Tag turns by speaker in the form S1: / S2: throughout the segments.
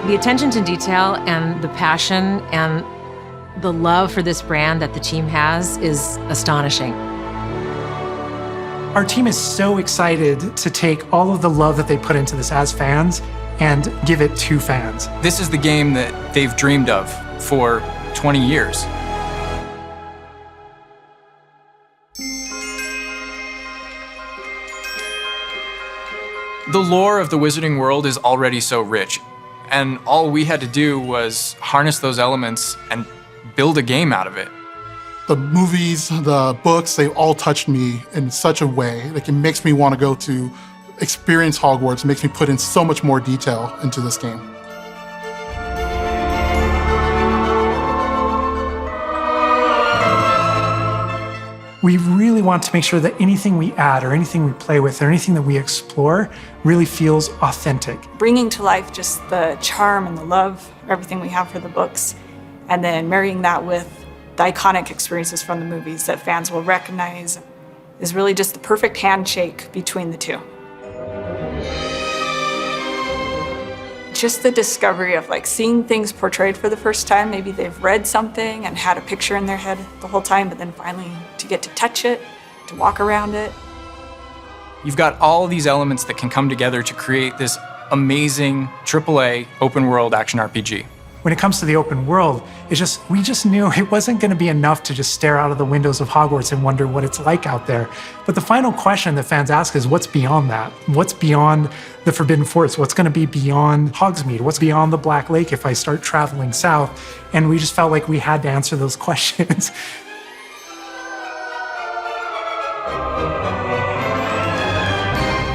S1: The attention to detail and the passion and the love for this brand that the team has is astonishing.
S2: Our team is so excited to take all of the love that they put into this as fans and give it to fans.
S3: This is the game that they've dreamed of for 20 years. The lore of the Wizarding World is already so rich, and all we had to do was harness those elements and build a game out of it.
S4: The movies, the books, they all touched me in such a way. Like, it makes me want to go to experience Hogwarts. It makes me put in so much more detail into this game.
S2: We really want to make sure that anything we add or anything we play with or anything that we explore really feels authentic.
S5: Bringing to life just the charm and the love, everything we have for the books, and then marrying that with the iconic experiences from the movies that fans will recognize is really just the perfect handshake between the two. Just the discovery of like seeing things portrayed for the first time. Maybe they've read something and had a picture in their head the whole time, but then finally to get to touch it, to walk around it.
S3: You've got all of these elements that can come together to create this amazing AAA open world action RPG.
S2: When it comes to the open world, we just knew it wasn't going to be enough to just stare out of the windows of Hogwarts and wonder what it's like out there. But the final question that fans ask is, what's beyond that? What's beyond the Forbidden Forest? What's going to be beyond Hogsmeade? What's beyond the Black Lake if I start traveling south? And we just felt like we had to answer those questions.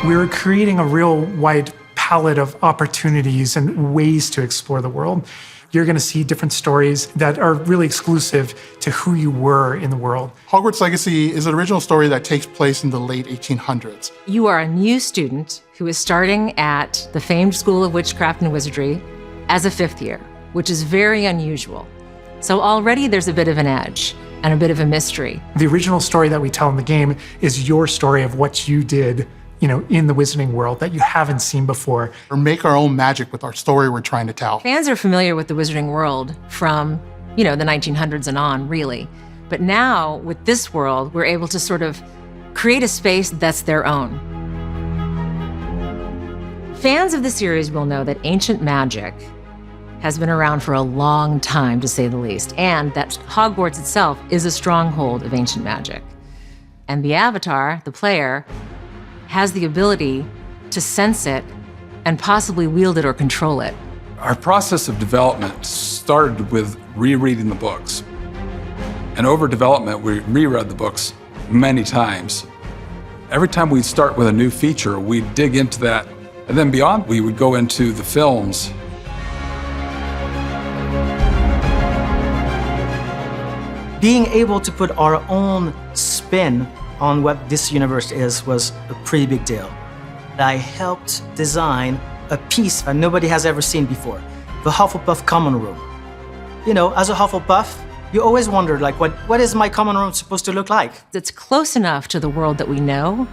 S2: We were creating a real wide palette of opportunities and ways to explore the world. You're going to see different stories that are really exclusive to who you were in the world.
S4: Hogwarts Legacy is an original story that takes place in the late 1800s.
S1: You are a new student who is starting at the famed School of Witchcraft and Wizardry as a fifth year, which is very unusual. So already there's a bit of an edge and a bit of a mystery.
S2: The original story that we tell in the game is your story of what you did, in the Wizarding World that you haven't seen before.
S4: Or make our own magic with our story we're trying to tell.
S1: Fans are familiar with the Wizarding World from, the 1900s and on, really. But now, with this world, we're able to sort of create a space that's their own. Fans of the series will know that ancient magic has been around for a long time, to say the least, and that Hogwarts itself is a stronghold of ancient magic. And the Avatar, the player, has the ability to sense it and possibly wield it or control it.
S6: Our process of development started with rereading the books. And over development, we reread the books many times. Every time we'd start with a new feature, we'd dig into that. And then beyond, we would go into the films.
S7: Being able to put our own spin on what this universe is was a pretty big deal. I helped design a piece that nobody has ever seen before, the Hufflepuff common room. As a Hufflepuff, you always wondered, what is my common room supposed to look like?
S1: It's close enough to the world that we know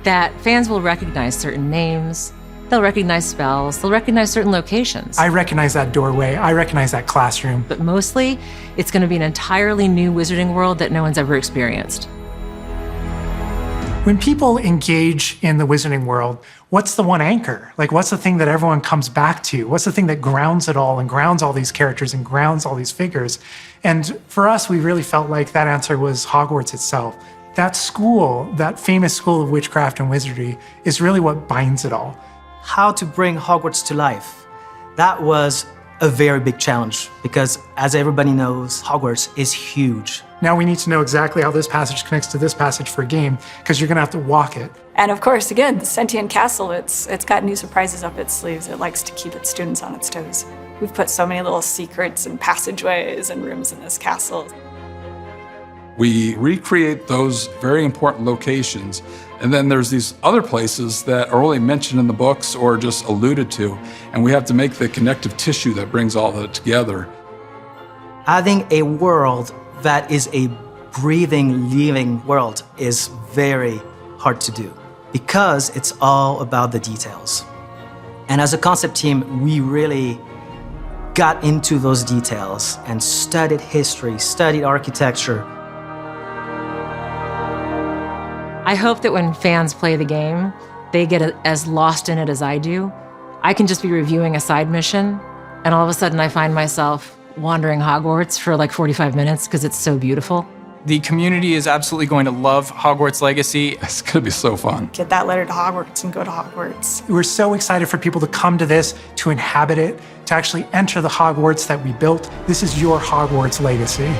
S1: that fans will recognize certain names, they'll recognize spells, they'll recognize certain locations.
S2: I recognize that doorway, I recognize that classroom.
S1: But mostly, it's going to be an entirely new Wizarding World that no one's ever experienced.
S2: When people engage in the Wizarding World, what's the one anchor? What's the thing that everyone comes back to? What's the thing that grounds it all and grounds all these characters and grounds all these figures? And for us, we really felt like that answer was Hogwarts itself. That school, that famous School of Witchcraft and Wizardry, is really what binds it all.
S7: How to bring Hogwarts to life. That was a very big challenge because, as everybody knows, Hogwarts is huge.
S2: Now we need to know exactly how this passage connects to this passage for a game, because you're going to have to walk it.
S5: And of course, again, the Sentient Castle, it's got new surprises up its sleeves. It likes to keep its students on its toes. We've put so many little secrets and passageways and rooms in this castle.
S6: We recreate those very important locations, and then there's these other places that are only mentioned in the books or just alluded to, and we have to make the connective tissue that brings all that together.
S7: Having a world that is a breathing, living world is very hard to do because it's all about the details. And as a concept team, we really got into those details and studied history, studied architecture.
S1: I hope that when fans play the game, they get as lost in it as I do. I can just be reviewing a side mission, and all of a sudden I find myself wandering Hogwarts for like 45 minutes because it's so beautiful.
S3: The community is absolutely going to love Hogwarts Legacy.
S6: It's going to be so fun.
S5: Get that letter to Hogwarts and go to Hogwarts.
S2: We're so excited for people to come to this, to inhabit it, to actually enter the Hogwarts that we built. This is your Hogwarts legacy.